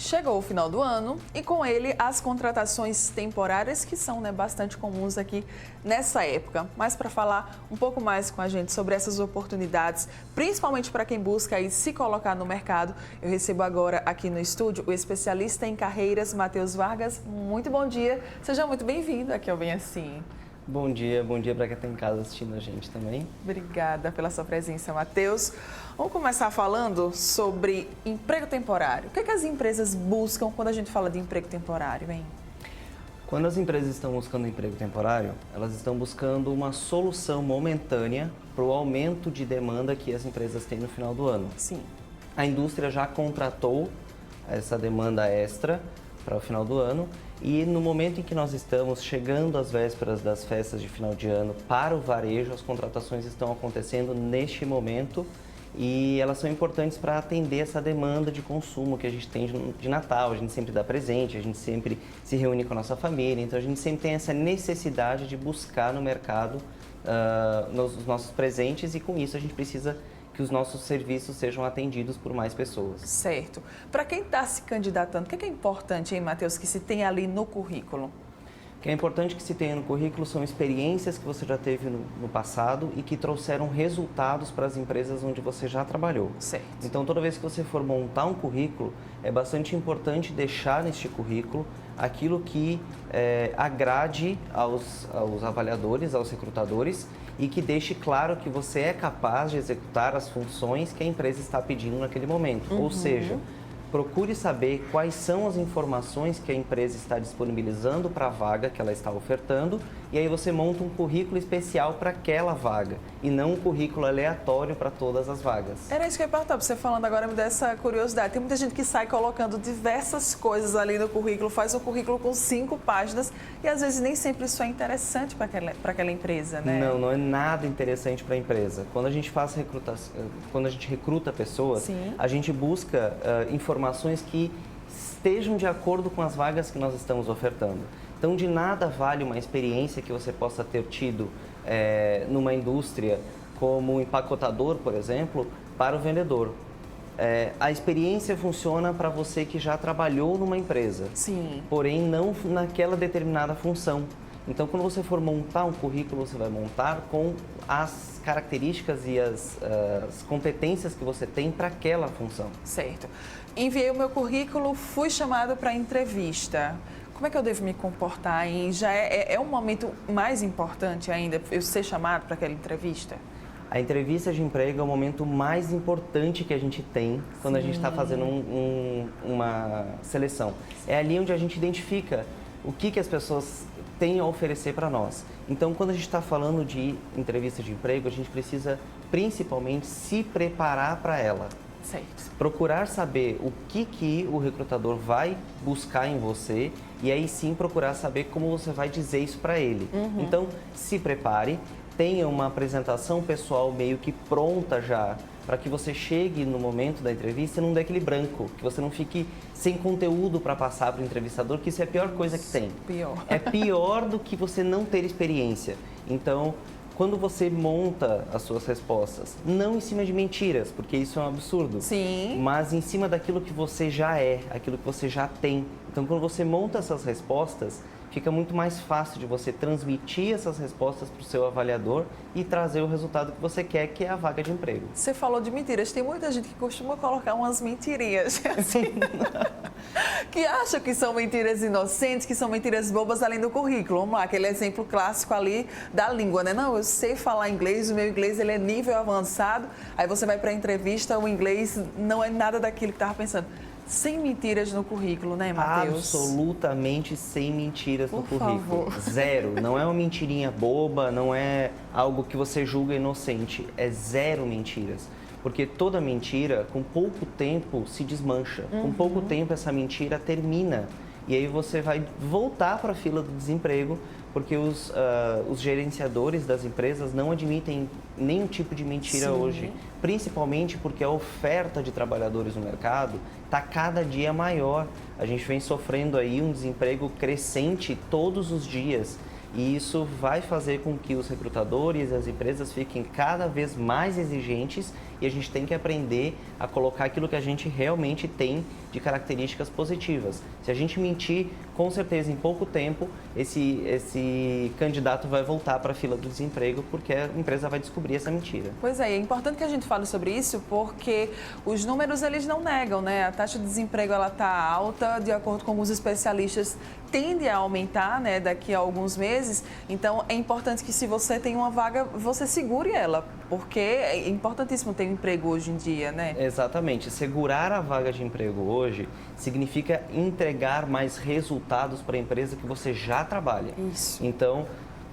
Chegou o final do ano e com ele as contratações temporárias que são bastante comuns aqui nessa época. Mas para falar um pouco mais com a gente sobre essas oportunidades, principalmente para quem busca aí se colocar no mercado, eu recebo agora aqui no estúdio o especialista em carreiras, Matheus Vargas. Muito bom dia, seja muito bem-vindo aqui ao Bem Assim. Bom dia para quem está em casa assistindo a gente também. Obrigada pela sua presença, Matheus. Vamos começar falando sobre emprego temporário. O que as empresas buscam quando a gente fala de emprego temporário, hein? Quando as empresas estão buscando emprego temporário, elas estão buscando uma solução momentânea para o aumento de demanda que as empresas têm no final do ano. Sim. A indústria já contratou essa demanda extra para o final do ano e no momento em que nós estamos chegando às vésperas das festas de final de ano para o varejo, as contratações estão acontecendo neste momento e elas são importantes para atender essa demanda de consumo que a gente tem de Natal. A gente sempre dá presente, a gente sempre se reúne com a nossa família, então a gente sempre tem essa necessidade de buscar no mercado os nossos presentes e com isso a gente precisa que os nossos serviços sejam atendidos por mais pessoas. Certo. Para quem está se candidatando, o que é importante, hein, Matheus, que se tenha ali no currículo? O que é importante que se tenha no currículo são experiências que você já teve no passado e que trouxeram resultados para as empresas onde você já trabalhou. Certo. Então, toda vez que você for montar um currículo, é bastante importante deixar neste currículo aquilo que agrade aos avaliadores, aos recrutadores e que deixe claro que você é capaz de executar as funções que a empresa está pedindo naquele momento. Ou seja, procure saber quais são as informações que a empresa está disponibilizando para a vaga que ela está ofertando e aí você monta um currículo especial para aquela vaga e não um currículo aleatório para todas as vagas. Era isso que eu ia perguntar, você falando agora me dá essa curiosidade. Tem muita gente que sai colocando diversas coisas ali no currículo, faz um currículo com 5 páginas e às vezes nem sempre isso é interessante para aquela empresa, né? Não é nada interessante para a empresa. Quando a gente faz recrutação, quando a gente recruta pessoas, Sim. a gente busca informações que estejam de acordo com as vagas que nós estamos ofertando. Então, de nada vale uma experiência que você possa ter tido numa indústria como empacotador, por exemplo, para o vendedor. A experiência funciona para você que já trabalhou numa empresa, Sim. porém não naquela determinada função. Então, quando você for montar um currículo, você vai montar com as características e as competências que você tem para aquela função. Certo. Enviei o meu currículo, fui chamado para entrevista. Como é que eu devo me comportar? E já é um momento mais importante ainda, eu ser chamado para aquela entrevista? A entrevista de emprego é o momento mais importante que a gente tem quando a gente está fazendo uma seleção. É ali onde a gente identifica o que as pessoas têm a oferecer para nós. Então, quando a gente está falando de entrevista de emprego, a gente precisa principalmente se preparar para ela. Certo. Procurar saber o que o recrutador vai buscar em você e aí sim procurar saber como você vai dizer isso para ele. Então, se prepare, tenha uma apresentação pessoal meio que pronta já, para que você chegue no momento da entrevista e não dê aquele branco, que você não fique sem conteúdo para passar para o entrevistador, que isso é a pior coisa que tem. Pior. É pior do que você não ter experiência. Então, quando você monta as suas respostas, não em cima de mentiras, porque isso é um absurdo. Sim. Mas em cima daquilo que você já é, aquilo que você já tem. Então, quando você monta essas respostas, fica muito mais fácil de você transmitir essas respostas para o seu avaliador e trazer o resultado que você quer, que é a vaga de emprego. Você falou de mentiras. Tem muita gente que costuma colocar umas mentirinhas, assim, que acha que são mentiras inocentes, que são mentiras bobas além do currículo. Vamos lá, aquele exemplo clássico ali da língua, né? Não, eu sei falar inglês, o meu inglês ele é nível avançado. Aí você vai para a entrevista, o inglês não é nada daquilo que estava pensando. Sem mentiras no currículo, né, Matheus? Absolutamente sem mentiras no currículo. Favor. Zero. Não é uma mentirinha boba, não é algo que você julga inocente. É zero mentiras. Porque toda mentira, com pouco tempo, se desmancha. Com pouco tempo, essa mentira termina. E aí você vai voltar para a fila do desemprego, porque os gerenciadores das empresas não admitem nenhum tipo de mentira hoje. Principalmente porque a oferta de trabalhadores no mercado está cada dia maior. A gente vem sofrendo aí um desemprego crescente todos os dias. E isso vai fazer com que os recrutadores e as empresas fiquem cada vez mais exigentes e a gente tem que aprender a colocar aquilo que a gente realmente tem de características positivas. Se a gente mentir, com certeza em pouco tempo esse candidato vai voltar para a fila do desemprego porque a empresa vai descobrir essa mentira. Pois é, é importante que a gente fale sobre isso porque os números eles não negam, né? A taxa de desemprego ela está alta, de acordo com alguns especialistas, tende a aumentar, né, daqui a alguns meses. Então é importante que se você tem uma vaga, você segure ela, porque é importantíssimo ter um emprego hoje em dia, né? Exatamente. Segurar a vaga de emprego hoje significa entregar mais resultados para a empresa que você já trabalha. Isso. Então,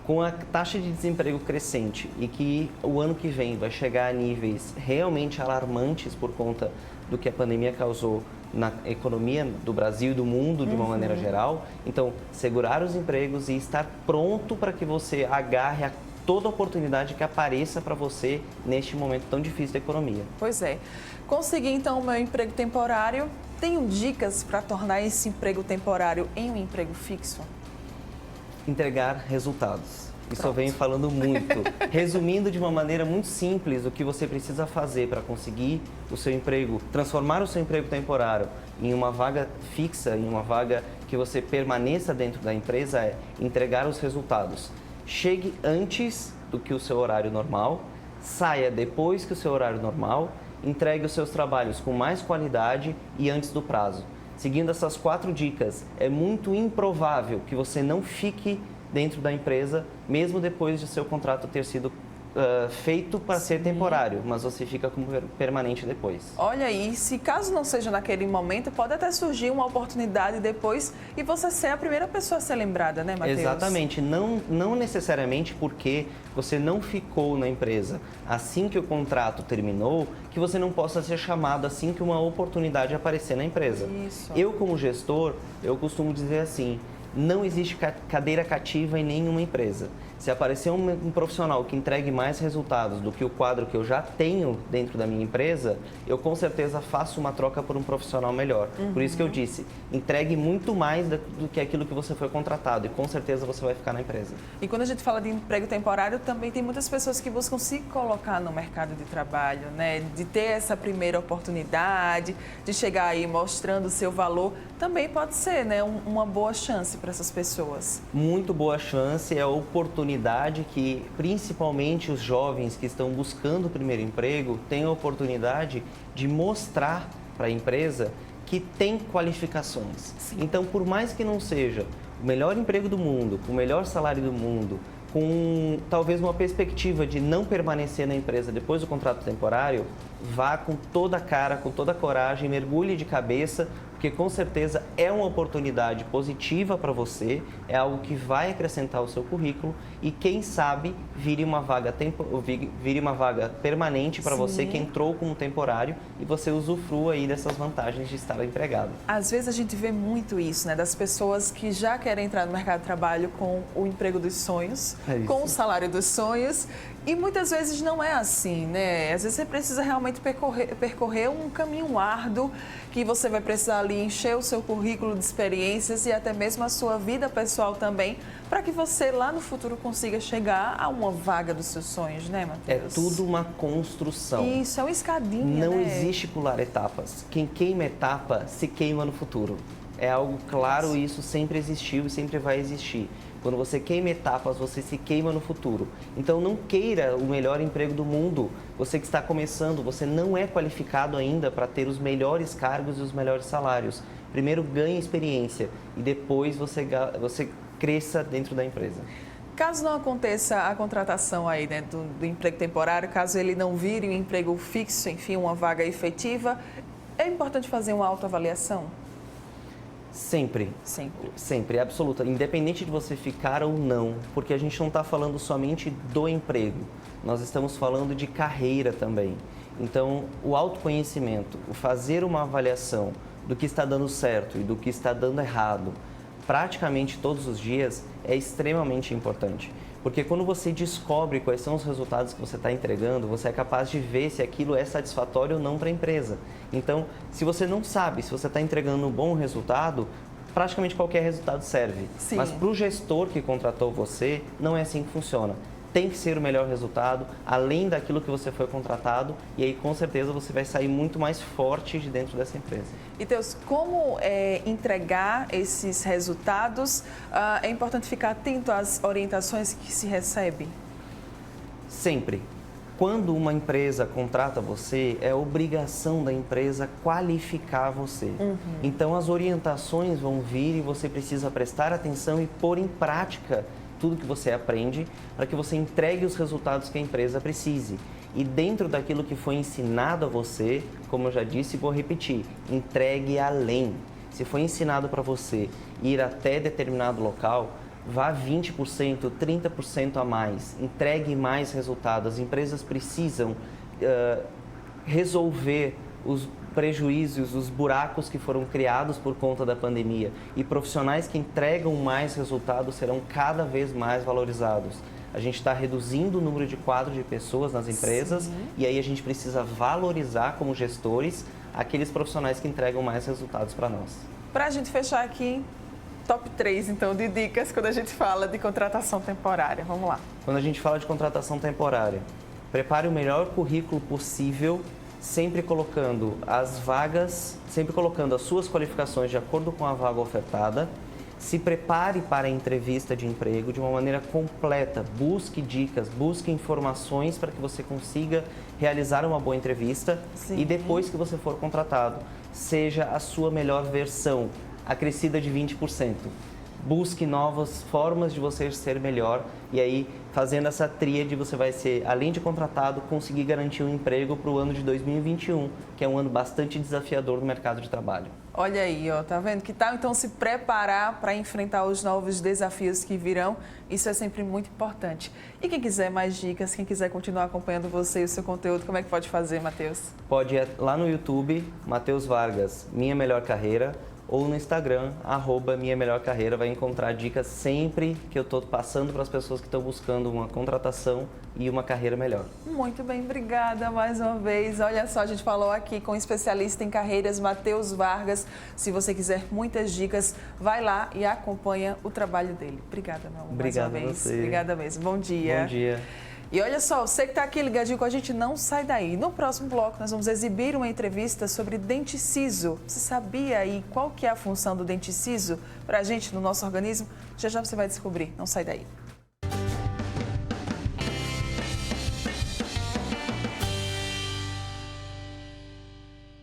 com a taxa de desemprego crescente e que o ano que vem vai chegar a níveis realmente alarmantes por conta do que a pandemia causou na economia do Brasil e do mundo de uma maneira geral, então segurar os empregos e estar pronto para que você agarre a toda oportunidade que apareça para você neste momento tão difícil da economia. Pois é. Consegui então o meu emprego temporário. Tenho dicas para tornar esse emprego temporário em um emprego fixo? Entregar resultados. Isso eu Pronto. venho falando muito. Resumindo de uma maneira muito simples o que você precisa fazer para conseguir o seu emprego, transformar o seu emprego temporário em uma vaga fixa, em uma vaga que você permaneça dentro da empresa é entregar os resultados. Chegue antes do que o seu horário normal, saia depois que o seu horário normal, entregue os seus trabalhos com mais qualidade e antes do prazo. Seguindo essas 4 dicas, é muito improvável que você não fique dentro da empresa, mesmo depois de seu contrato ter sido feito para ser temporário, mas você fica como permanente depois. Olha aí, se caso não seja naquele momento, pode até surgir uma oportunidade depois e você ser a primeira pessoa a ser lembrada, né, Matheus? Exatamente, não necessariamente porque você não ficou na empresa assim que o contrato terminou, que você não possa ser chamado assim que uma oportunidade aparecer na empresa. Isso. Eu, como gestor, eu costumo dizer assim, não existe cadeira cativa em nenhuma empresa. Se aparecer um profissional que entregue mais resultados do que o quadro que eu já tenho dentro da minha empresa, eu com certeza faço uma troca por um profissional melhor. Por isso que eu disse, entregue muito mais do que aquilo que você foi contratado e com certeza você vai ficar na empresa. E quando a gente fala de emprego temporário, também tem muitas pessoas que buscam se colocar no mercado de trabalho, né? De ter essa primeira oportunidade, de chegar aí mostrando o seu valor, também pode ser, né, uma boa chance para essas pessoas. Muito boa chance, é a oportunidade que principalmente os jovens que estão buscando o primeiro emprego têm a oportunidade de mostrar para a empresa que tem qualificações. Sim. Então, por mais que não seja o melhor emprego do mundo, com o melhor salário do mundo, com talvez uma perspectiva de não permanecer na empresa depois do contrato temporário, vá com toda a cara, com toda a coragem, mergulhe de cabeça, porque com certeza é uma oportunidade positiva para você, é algo que vai acrescentar ao seu currículo e quem sabe vire uma vaga permanente para você que entrou como temporário e você usufrua aí dessas vantagens de estar empregado. Às vezes a gente vê muito isso, né, das pessoas que já querem entrar no mercado de trabalho com o emprego dos sonhos, com o salário dos sonhos, e muitas vezes não é assim, né? Às vezes você precisa realmente percorrer um caminho árduo que você vai precisar ali encher o seu currículo de experiências e até mesmo a sua vida pessoal também, para que você lá no futuro consiga chegar a uma vaga dos seus sonhos, né, Matheus? É tudo uma construção. Isso, é uma escadinha, Não né? existe pular etapas. Quem queima etapa, se queima no futuro. É algo claro, isso sempre existiu e sempre vai existir. Quando você queima etapas, você se queima no futuro. Então não queira o melhor emprego do mundo. Você que está começando, você não é qualificado ainda para ter os melhores cargos e os melhores salários. Primeiro ganhe experiência e depois você cresça dentro da empresa. Caso não aconteça a contratação aí, né, do emprego temporário, caso ele não vire um emprego fixo, enfim, uma vaga efetiva, é importante fazer uma autoavaliação? Sempre. Sempre. Sempre, absoluta. Independente de você ficar ou não, porque a gente não está falando somente do emprego, nós estamos falando de carreira também. Então, o autoconhecimento, o fazer uma avaliação do que está dando certo e do que está dando errado, praticamente todos os dias, é extremamente importante. Porque quando você descobre quais são os resultados que você está entregando, você é capaz de ver se aquilo é satisfatório ou não para a empresa. Então, se você não sabe se você está entregando um bom resultado, praticamente qualquer resultado serve. Sim. Mas para o gestor que contratou você, não é assim que funciona. tem que ser o melhor resultado, além daquilo que você foi contratado, e aí com certeza você vai sair muito mais forte de dentro dessa empresa. E Teus, como entregar esses resultados? É importante ficar atento às orientações que se recebe? Sempre. Quando uma empresa contrata você, é obrigação da empresa qualificar você. Então as orientações vão vir e você precisa prestar atenção e pôr em prática tudo que você aprende para que você entregue os resultados que a empresa precise. E dentro daquilo que foi ensinado a você, como eu já disse, vou repetir, entregue além. Se foi ensinado para você ir até determinado local, vá 20%, 30% a mais, entregue mais resultados. As empresas precisam resolver os prejuízos, os buracos que foram criados por conta da pandemia, e profissionais que entregam mais resultados serão cada vez mais valorizados. A gente está reduzindo o número de quadros de pessoas nas empresas e aí a gente precisa valorizar como gestores aqueles profissionais que entregam mais resultados para nós. Para a gente fechar aqui, top 3 então de dicas quando a gente fala de contratação temporária. Vamos lá. Quando a gente fala de contratação temporária, prepare o melhor currículo possível, sempre colocando as vagas, sempre colocando as suas qualificações de acordo com a vaga ofertada. Se prepare para a entrevista de emprego de uma maneira completa. Busque dicas, busque informações para que você consiga realizar uma boa entrevista. E depois que você for contratado, seja a sua melhor versão, acrescida de 20%. Busque novas formas de você ser melhor e aí, fazendo essa tríade, você vai ser, além de contratado, conseguir garantir um emprego para o ano de 2021, que é um ano bastante desafiador no mercado de trabalho. Olha aí, ó, tá vendo? Que tal então se preparar para enfrentar os novos desafios que virão? Isso é sempre muito importante. E quem quiser mais dicas, quem quiser continuar acompanhando você e o seu conteúdo, como é que pode fazer, Matheus? Pode ir lá no YouTube, Matheus Vargas, Minha Melhor Carreira, ou no Instagram, @Minha Melhor Carreira, vai encontrar dicas sempre que eu estou passando para as pessoas que estão buscando uma contratação e uma carreira melhor. Muito bem, obrigada mais uma vez. Olha só, a gente falou aqui com o especialista em carreiras, Matheus Vargas. Se você quiser muitas dicas, vai lá e acompanha o trabalho dele. Obrigada, meu amor, Obrigado mais uma vez. a você. Obrigada mesmo. Bom dia. Bom dia. E olha só, você que está aqui ligadinho com a gente, não sai daí. No próximo bloco, nós vamos exibir uma entrevista sobre dente siso. Você sabia aí qual que é a função do dente siso para a gente no nosso organismo? Já já você vai descobrir. Não sai daí.